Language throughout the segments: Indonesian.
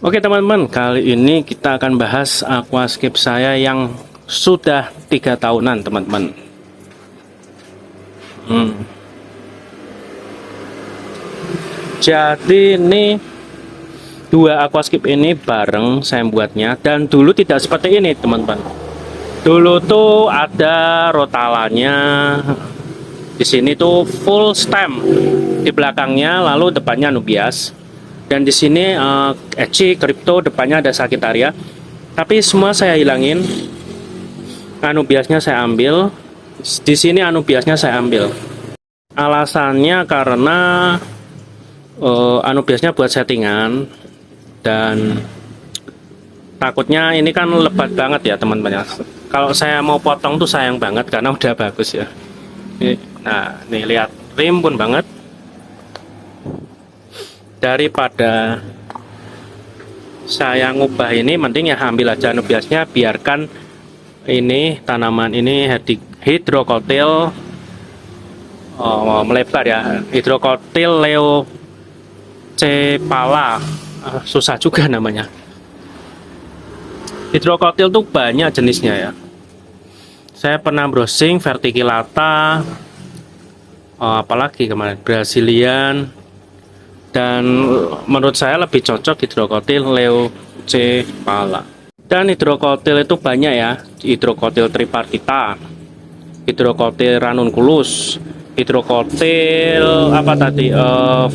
Oke teman-teman, kali ini kita akan bahas aquascape saya yang sudah 3 tahunan teman-teman. Jadi ini dua aquascape ini bareng saya buatnya, dan dulu tidak seperti ini teman-teman. Dulu tuh ada rotalanya, di sini tuh full stem di belakangnya, lalu depannya Anubias. Dan di sini Ecchi Crypto, depannya ada Sagittaria. Tapi semua saya hilangin. Anubiasnya saya ambil. Di sini Anubiasnya saya ambil. Alasannya karena Anubiasnya buat settingan, dan takutnya ini kan lebat banget ya teman-teman. Kalau saya mau potong tuh sayang banget karena udah bagus ya. Nah, nih lihat, rimbun banget. Daripada saya ngubah ini, mending ya ambil aja Anubiasnya, biarkan ini tanaman ini hidrokotil melebar ya, hidrokotil Leo Cepala, susah juga namanya. Hidrokotil tuh banyak jenisnya ya. Saya pernah browsing verticillata, apalagi kemarin Brazilian, dan menurut saya lebih cocok hidrokotil Leo Cepala. Dan hidrokotil itu banyak ya, hidrokotil tripartita, hidrokotil ranunculus, hidrokotil apa tadi,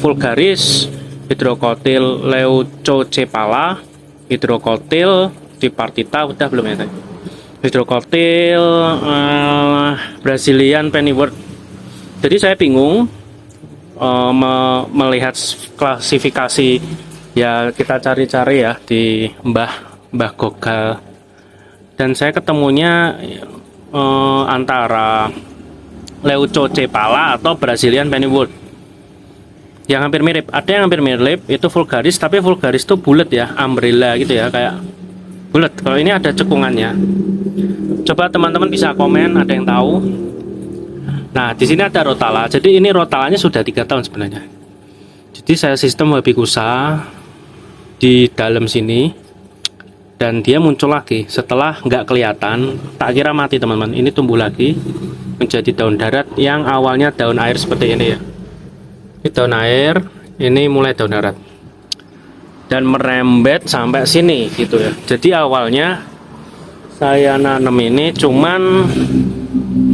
vulgaris, hidrokotil leucocephala, hidrokotil tripartita udah belum ya tadi, hidrokotil Brazilian pennywort. Jadi saya bingung melihat klasifikasi ya, kita cari-cari ya di Mbah Google, dan saya ketemunya antara Leucocephala atau Brazilian pennywort yang hampir mirip. Ada yang hampir mirip itu vulgaris, tapi vulgaris itu bulat ya, umbrella gitu ya, kayak bulat. Kalau ini ada cekungannya. Coba teman-teman bisa komen, ada yang tahu. Nah, di sini ada rotala. Jadi ini rotalanya sudah 3 tahun sebenarnya. Jadi saya sistem wabikusa di dalam sini, dan dia muncul lagi setelah nggak kelihatan. Tak kira mati teman-teman. Ini tumbuh lagi menjadi daun darat yang awalnya daun air seperti ini ya. Ini daun air, ini mulai daun darat dan merembet sampai sini gitu ya. Jadi awalnya saya nanam ini cuman,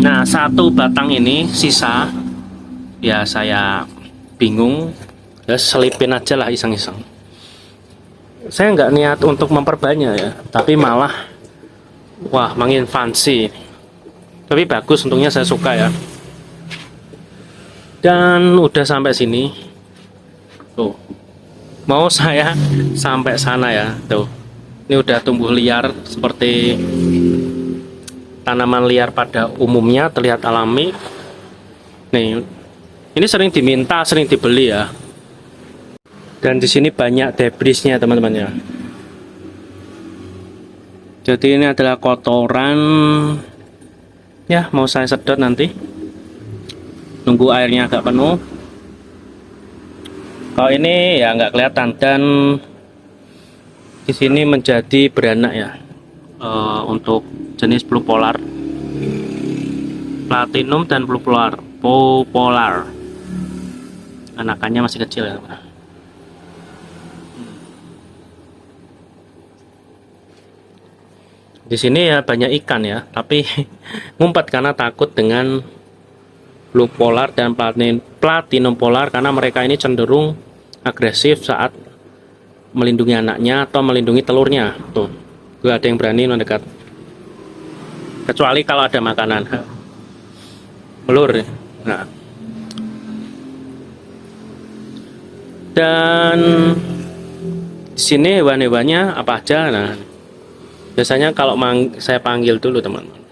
nah, satu batang ini sisa ya, saya bingung ya, selipin aja lah iseng-iseng. Saya nggak niat untuk memperbanyak ya, tapi malah wah makin fancy. Tapi bagus, untungnya saya suka ya. Dan udah sampai sini tuh, mau saya sampai sana ya tuh. Ini udah tumbuh liar seperti tanaman liar pada umumnya, terlihat alami. Nih, ini sering diminta, sering dibeli ya. Dan di sini banyak debrisnya teman-teman ya. Jadi ini adalah kotoran ya, mau saya sedot nanti. Nunggu airnya agak penuh. Kalau ini ya nggak kelihatan, dan di sini menjadi beranak ya, untuk jenis blue polar, platinum dan blue polar. Anakannya masih kecil ya. Di sini ya banyak ikan ya, tapi ngumpet karena takut dengan blue polar dan platinum polar, karena mereka ini cenderung agresif saat melindungi anaknya atau melindungi telurnya. Tuh, gak ada yang berani mendekat, kecuali kalau ada makanan telur. Nah, dan di sini hewan-hewannya apa aja. Nah, biasanya kalau saya panggil dulu teman-teman.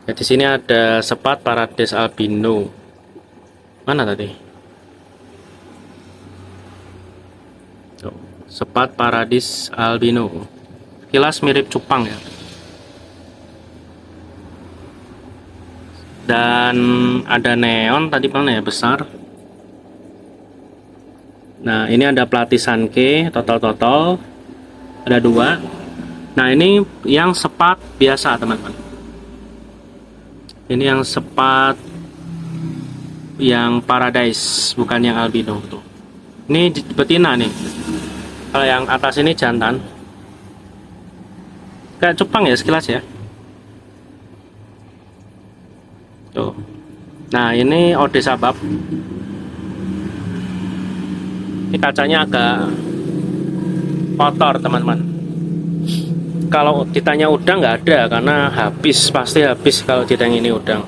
Ya, di sini ada sepat Parades albino. Mana tadi? Sepat Paradis albino. Kilas mirip cupang ya. Dan ada neon tadi mana ya, besar. Nah, ini ada pelatih Sanke total ada 2. Nah, ini yang sepat biasa teman-teman. Ini yang sepat yang paradise, bukan yang albino tuh. Ini betina nih. Kalau yang atas ini jantan. Kayak cupang ya sekilas ya. Tuh. Nah, ini ode sabab. Ini kacanya agak kotor teman-teman. Kalau ditanya udang nggak ada, karena pasti habis kalau ditanya ini udang.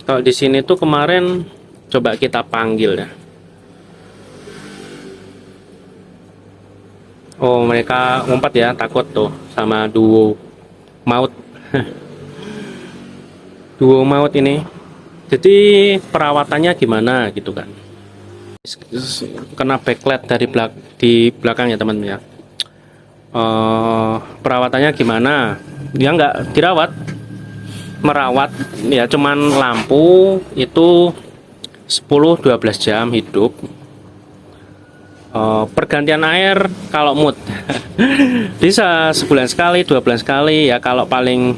Kalau di sini tuh kemarin coba kita panggil ya. Oh, mereka ngumpet ya, takut tuh sama duo maut. Duo maut ini. Jadi perawatannya gimana gitu kan? Kena backlight di belakang ya teman-teman ya. Perawatannya gimana? Dia nggak dirawat, merawat ya, cuman lampu itu 10-12 jam hidup. Pergantian air kalau mood bisa sebulan sekali, 2 bulan sekali ya, kalau paling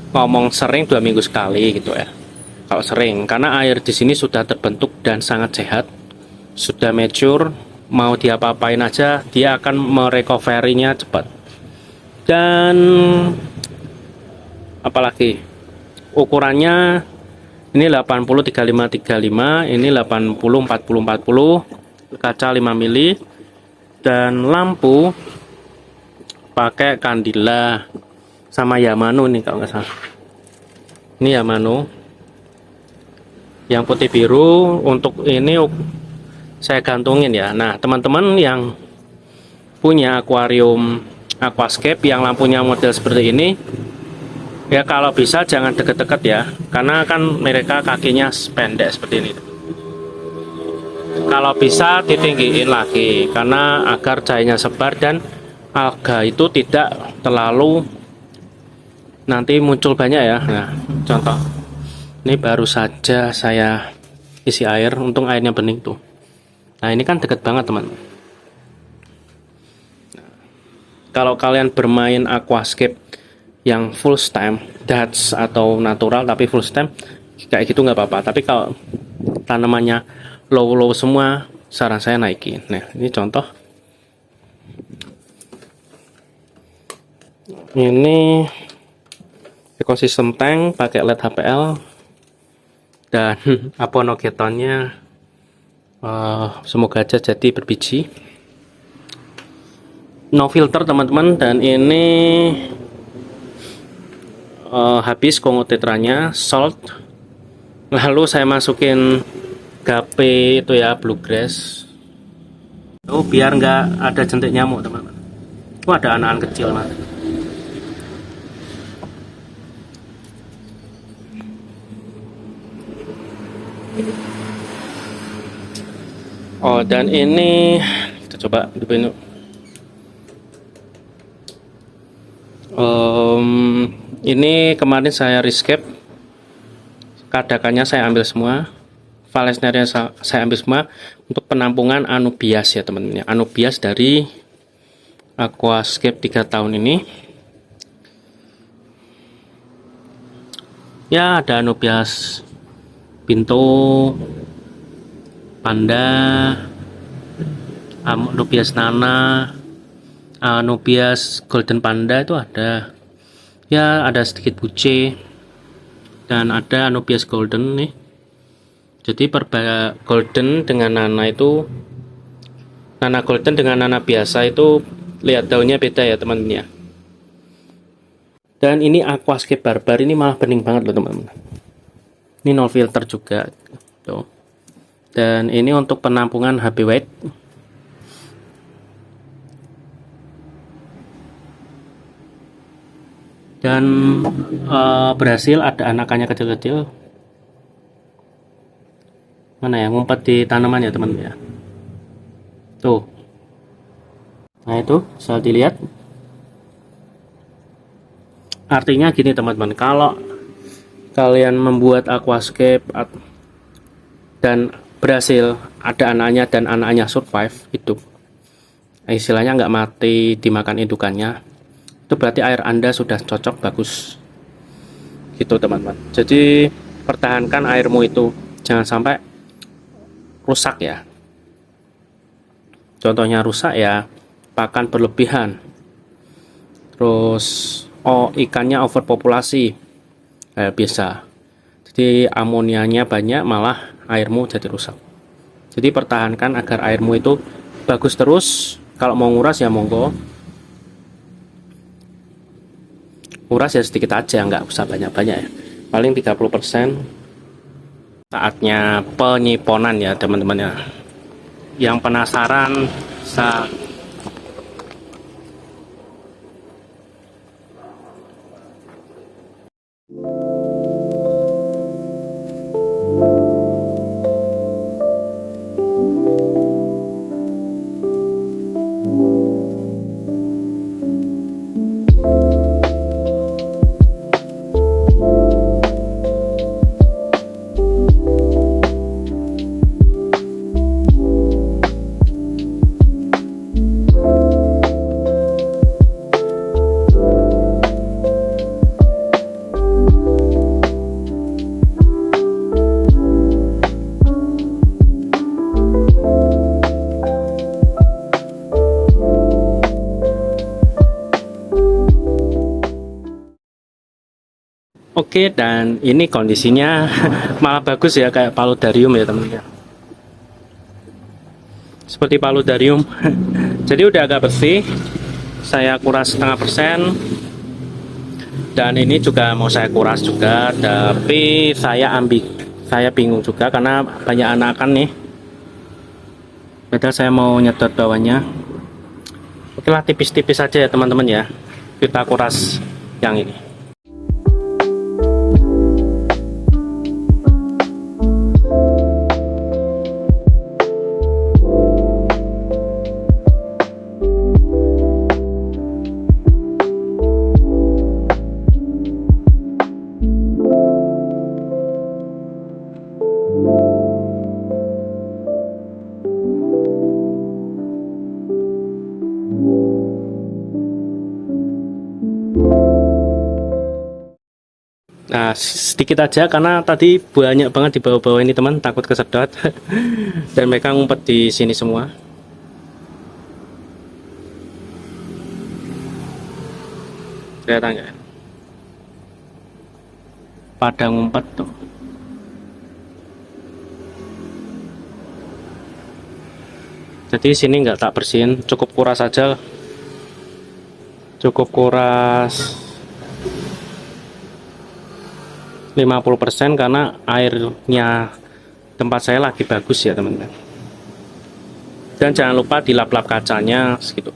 ngomong sering 2 minggu sekali gitu ya. Kalau sering, karena air di sini sudah terbentuk dan sangat sehat, sudah mature, mau diapa-apain aja dia akan merecovery-nya cepat. Dan apalagi ukurannya ini 80 35 35, ini 80 40 40, kaca 5 mili, dan lampu pakai Candila sama Yamano nih kalau nggak salah. Ini Yamano yang putih biru. Untuk ini saya gantungin ya. Nah, teman-teman yang punya akuarium aquascape yang lampunya model seperti ini ya, kalau bisa jangan deket-deket ya, karena kan mereka kakinya pendek seperti ini. Kalau bisa ditinggiin lagi, karena agar cahayanya sebar dan alga itu tidak terlalu nanti muncul banyak ya. Nah, contoh ini baru saja saya isi air, untung airnya bening tuh. Nah, ini kan deket banget teman. Kalau kalian bermain aquascape yang full stem Dutch atau natural tapi full stem kayak gitu nggak apa-apa, tapi kalau tanamannya low semua, saran saya naikin. Nah, ini contoh. Ini ekosistem tank pakai LED HPL dan aponogetonnya semoga aja jadi berbiji. No filter teman-teman, dan ini habis Kongo tetranya, salt. Lalu saya masukin gape itu ya, bluegrass. Biar nggak ada jentik nyamuk teman-teman. Ada anak-anak kecil mas. Dan ini kita coba hidupin. Ini kemarin saya rescape, kadakannya saya ambil semua, valesnernya saya ambil semua untuk penampungan anubias ya teman-teman. Anubias dari aquascape 3 tahun ini. Ya, ada anubias pinto, panda, anubias nana, anubias golden panda itu ada. Ya, ada sedikit buce, dan ada anubias golden nih. Jadi golden dengan nana itu, nana golden dengan nana biasa itu lihat daunnya beda ya teman-teman ya. Dan ini aquascape barbar, ini malah bening banget loh teman-teman. Ini no filter juga tuh. Dan ini untuk penampungan HB white. Dan berhasil, ada anakannya kecil-kecil. Mana ya, ngumpet di tanaman ya teman-teman ya. Tuh. Nah, itu bisa dilihat. Artinya gini teman-teman, kalau kalian membuat aquascape dan berhasil ada anaknya dan anaknya survive hidup, istilahnya nggak mati dimakan indukannya, itu berarti air Anda sudah cocok, bagus gitu teman-teman. Jadi pertahankan airmu itu, jangan sampai rusak ya. Contohnya rusak ya, pakan berlebihan, terus ikannya overpopulasi, bisa. Jadi amonianya banyak, malah airmu jadi rusak. Jadi pertahankan agar airmu itu bagus terus. Kalau mau nguras ya monggo, nguras ya sedikit aja, nggak usah banyak-banyak ya, paling 30%. Saatnya penyiponan ya teman-teman ya. Yang penasaran oke, dan ini kondisinya malah bagus ya, kayak paludarium ya teman-teman. Seperti paludarium. Jadi udah agak bersih. Saya kuras 0,5%. Dan ini juga mau saya kuras juga, tapi saya bingung juga karena banyak anakan nih. Padahal saya mau nyedot bawahnya. Oke lah, tipis-tipis saja ya teman-teman ya. Kita kuras yang ini. Nah, sedikit aja karena tadi banyak banget di bawah-bawah ini teman, takut kesedot. Dan mereka ngumpet di sini semua. Kelihatan nggak? Pada ngumpet tuh. Jadi sini nggak tak bersihin, cukup kuras aja. Cukup kuras 50% karena airnya tempat saya lagi bagus ya teman-teman. Dan jangan lupa dilap-lap kacanya segitu.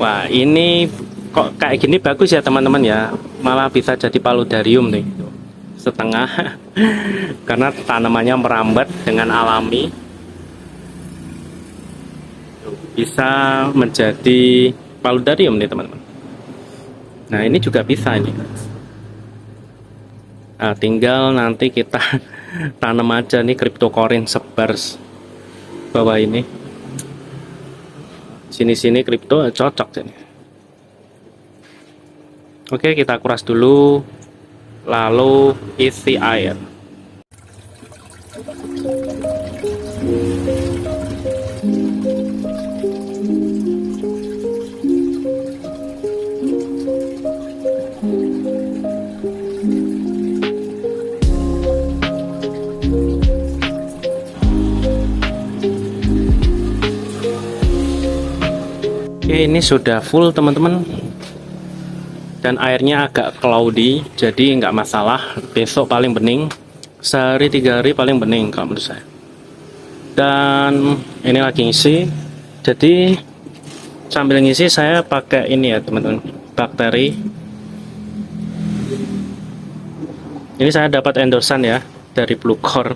Wah, ini kok kayak gini bagus ya teman-teman ya, malah bisa jadi paludarium nih setengah. Karena tanamannya merambat dengan alami, bisa menjadi paludarium nih teman-teman. Nah, ini juga bisa ini. Nah, tinggal nanti kita tanam aja nih cryptocurrency sebar bawah ini. Sini-sini kripto cocok sini. Oke, kita kuras dulu, lalu isi air. Oke, ini sudah full teman-teman, dan airnya agak cloudy, jadi nggak masalah. Besok paling bening, sehari 3 hari paling bening kalau menurut saya. Dan ini lagi ngisi, jadi sambil ngisi saya pakai ini ya teman-teman, bakteri. Ini saya dapat endorsan ya dari Bluecore,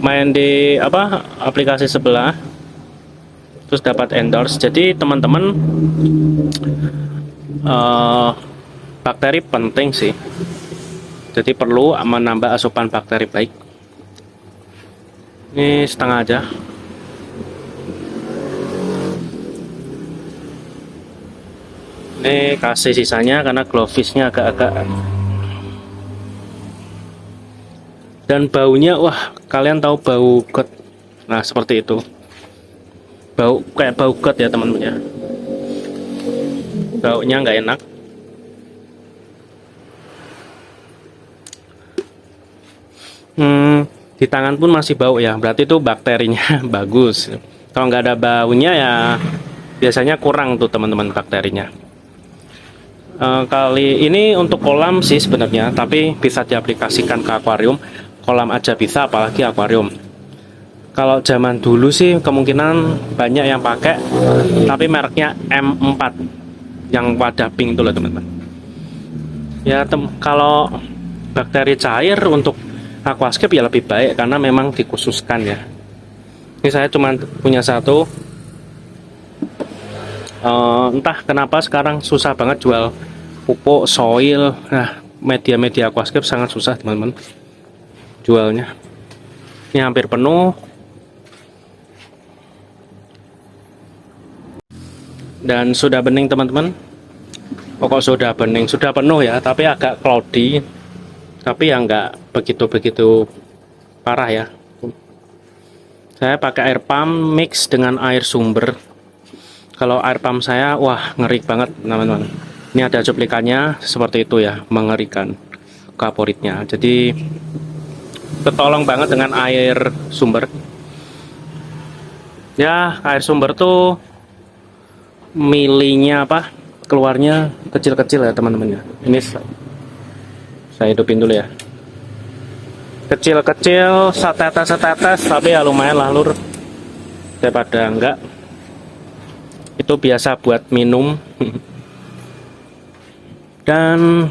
main di aplikasi sebelah, terus dapat endorse. Jadi teman-teman, bakteri penting sih. Jadi perlu menambah asupan bakteri baik. Ini setengah aja. Ini kasih sisanya karena glovisnya agak-agak. Dan baunya, wah, kalian tahu bau gut. Nah, seperti itu. Bau kayak bau gut ya teman-teman ya. Baunya nggak enak. Di tangan pun masih bau ya. Berarti itu bakterinya bagus. Kalau nggak ada baunya ya biasanya kurang tuh teman-teman bakterinya. Kali ini untuk kolam sih sebenarnya, tapi bisa diaplikasikan ke akuarium. Kolam aja bisa, apalagi akuarium. Kalau zaman dulu sih kemungkinan banyak yang pakai, tapi mereknya M4 yang wadah pink itu loh teman-teman. Ya kalau bakteri cair untuk aquascape ya lebih baik karena memang dikhususkan ya. Ini saya cuma punya satu. Entah kenapa sekarang susah banget jual pupuk, soil. Nah, media-media aquascape sangat susah teman-teman jualnya. Ini hampir penuh. Dan sudah bening teman-teman. Pokok sudah bening, sudah penuh ya, tapi agak cloudy. Tapi ya nggak begitu-begitu parah ya. Saya pakai air pump mix dengan air sumber. Kalau air pump saya, wah ngeri banget teman-teman. Ini ada cuplikannya seperti itu ya, mengerikan kaporitnya. Jadi ketolong banget dengan air sumber. Ya, air sumber tuh milinya apa? Keluarnya kecil-kecil ya teman-teman ya. Ini saya hidupin dulu ya. Kecil-kecil, setetes-setetes, tapi ya lumayan lah lur. Daripada enggak. Itu biasa buat minum. Dan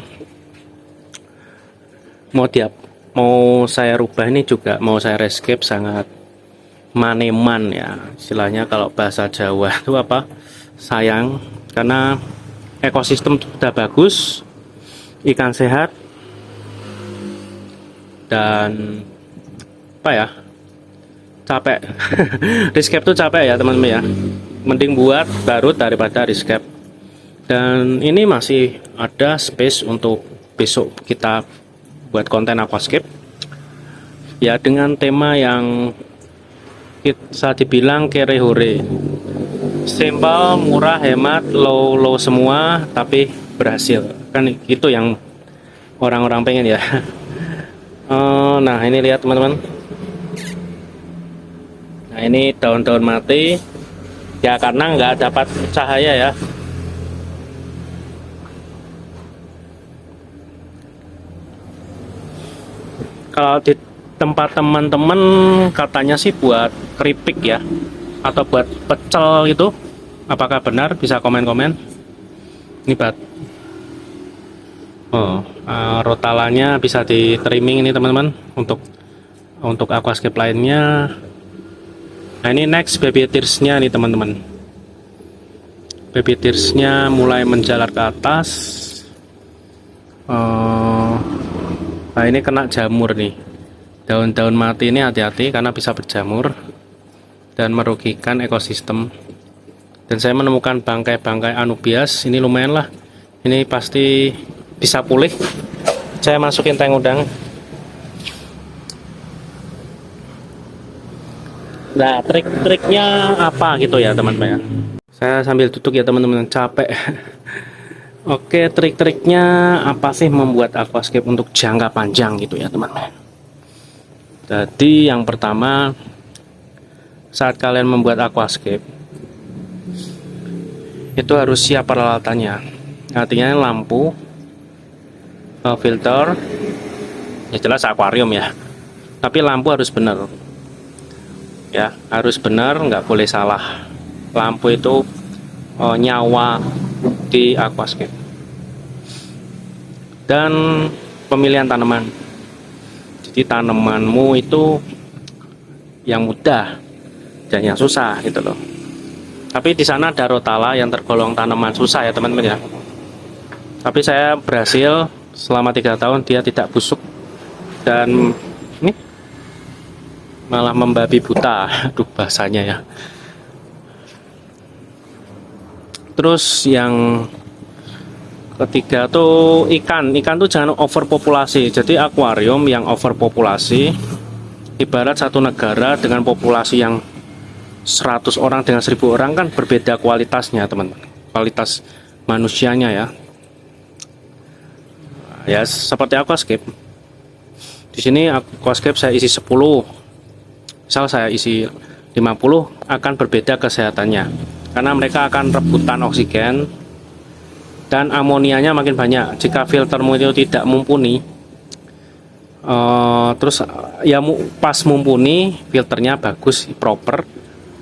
mau saya rubah ini juga, mau saya rescape sangat maneman ya. Istilahnya kalau bahasa Jawa itu apa? Sayang, karena ekosistem sudah bagus, ikan sehat, dan apa ya? Capek. Rescape tuh capek ya teman-teman ya. Mending buat baru daripada rescape. Dan ini masih ada space untuk besok kita buat konten aquascape ya, dengan tema yang bisa dibilang kere hore, simple, murah, hemat, low semua, tapi berhasil. Kan itu yang orang-orang pengen ya. Nah ini lihat teman-teman. Nah ini daun-daun mati ya karena nggak dapat cahaya ya. Kalau di tempat teman-teman katanya sih buat keripik ya, atau buat pecel gitu. Apakah benar? Bisa komen-komen. Ini rotalanya bisa di trimming ini teman-teman untuk aquascape lainnya. Nah ini next baby tearsnya nih teman-teman. Baby tearsnya mulai menjalar ke atas. Nah ini kena jamur nih. Daun-daun mati ini hati-hati karena bisa berjamur dan merugikan ekosistem. Dan saya menemukan bangkai-bangkai anubias. Ini lumayan lah. Ini pasti bisa pulih. Saya masukin tank udang. Nah trik-triknya apa gitu ya teman-teman ya. Saya sambil duduk ya teman-teman, capek. Oke, trik-triknya apa sih membuat aquascape untuk jangka panjang gitu ya teman-teman. Jadi yang pertama, saat kalian membuat aquascape itu harus siap peralatannya. Artinya lampu, filter, ya jelas akuarium ya. Tapi lampu harus benar. Ya, harus benar, nggak boleh salah. Lampu itu nyawa di aquascape. Dan pemilihan tanaman. Jadi tanamanmu itu yang mudah dan yang susah gitu loh. Tapi di sana ada rotala yang tergolong tanaman susah ya teman-teman ya. Tapi saya berhasil selama 3 tahun dia tidak busuk dan ini malah membabi buta. Aduh bahasanya ya. Terus yang ketiga tuh ikan tuh jangan overpopulasi. Jadi akuarium yang overpopulasi ibarat satu negara dengan populasi yang 100 orang dengan 1000 orang kan berbeda kualitasnya teman-teman, kualitas manusianya ya. Ya seperti aquascape. Di sini aquascape saya isi 10, misal saya isi 50, akan berbeda kesehatannya karena mereka akan rebutan oksigen dan amonianya makin banyak. Jika filtermu itu tidak mumpuni, terus ya pas mumpuni filternya bagus proper,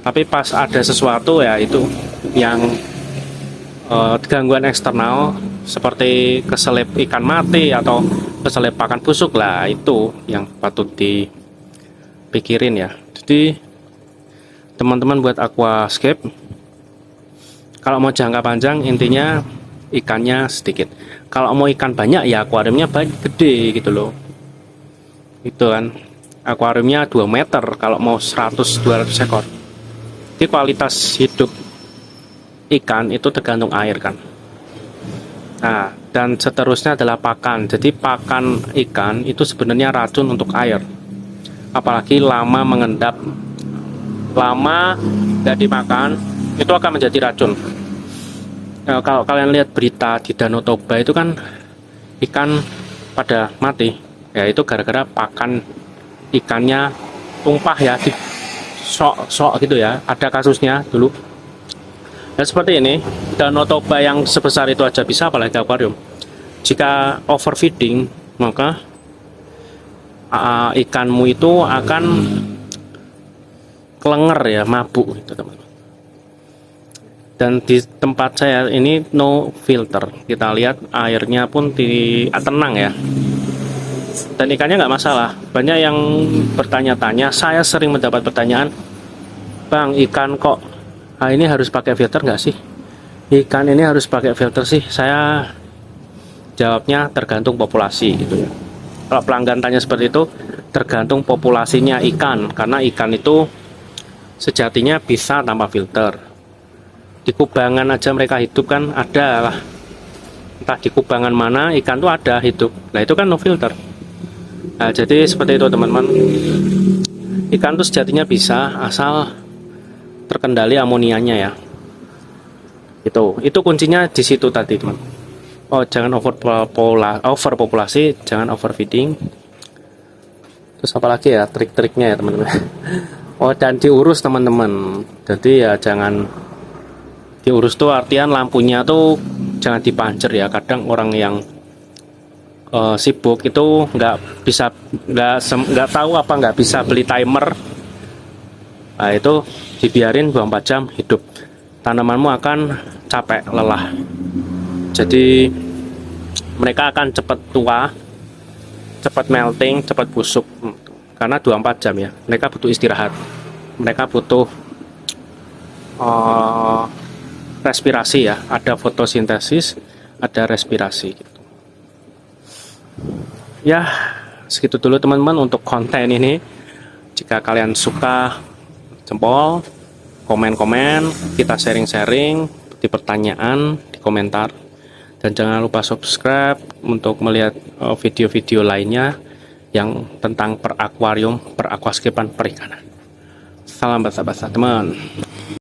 tapi pas ada sesuatu ya itu yang gangguan eksternal seperti keselip ikan mati atau keselip pakan busuk lah, itu yang patut dipikirin ya. Jadi teman-teman buat aquascape kalau mau jangka panjang intinya ikannya sedikit. Kalau mau ikan banyak ya akuariumnya gede gitu loh. Itu kan akuariumnya 2 meter kalau mau 100-200 ekor. Jadi kualitas hidup ikan itu tergantung air kan. Nah, dan seterusnya adalah pakan. Jadi pakan ikan itu sebenarnya racun untuk air. Apalagi lama mengendap, lama tidak dimakan, itu akan menjadi racun. Nah, kalau kalian lihat berita di Danau Toba itu kan ikan pada mati, ya itu gara-gara pakan ikannya tumpah ya, di sok gitu ya. Ada kasusnya dulu. Dan seperti ini, Danau Toba yang sebesar itu aja bisa, apalagi akuarium. Jika overfeeding, maka ikanmu itu akan kelenger ya, mabuk gitu teman-teman. Dan di tempat saya ini no filter, kita lihat airnya pun tenang ya, dan ikannya nggak masalah. Banyak yang bertanya-tanya, saya sering mendapat pertanyaan, Bang, ikan kok ini harus pakai filter nggak sih? Ikan ini harus pakai filter sih? Saya jawabnya tergantung populasi gitu ya. Kalau pelanggan tanya seperti itu, tergantung populasinya ikan, karena ikan itu sejatinya bisa tanpa filter. Di kubangan aja mereka hidup kan ada lah, entah di kubangan mana ikan tuh ada hidup, nah itu kan no filter. Nah jadi seperti itu teman-teman, ikan tuh sejatinya bisa asal terkendali amonianya ya. Itu kuncinya di situ tadi teman. Oh jangan overpopulasi, jangan overfeeding. Terus apalagi ya trik-triknya ya teman-teman. Oh dan diurus teman-teman, jadi ya jangan diurus tuh artian lampunya tuh jangan dipancer ya. Kadang orang yang sibuk itu nggak tahu apa nggak bisa beli timer. Nah itu dibiarin 24 jam hidup, tanamanmu akan capek lelah, jadi mereka akan cepat tua, cepat melting, cepat busuk karena 24 jam ya. Mereka butuh istirahat, mereka butuh respirasi ya, ada fotosintesis, ada respirasi gitu. Ya segitu dulu teman-teman untuk konten ini. Jika kalian suka, jempol, komen-komen, kita sharing-sharing di pertanyaan di komentar, dan jangan lupa subscribe untuk melihat video-video lainnya yang tentang perakuarium, peraquascapean, perikanan. Salam basa-basa teman.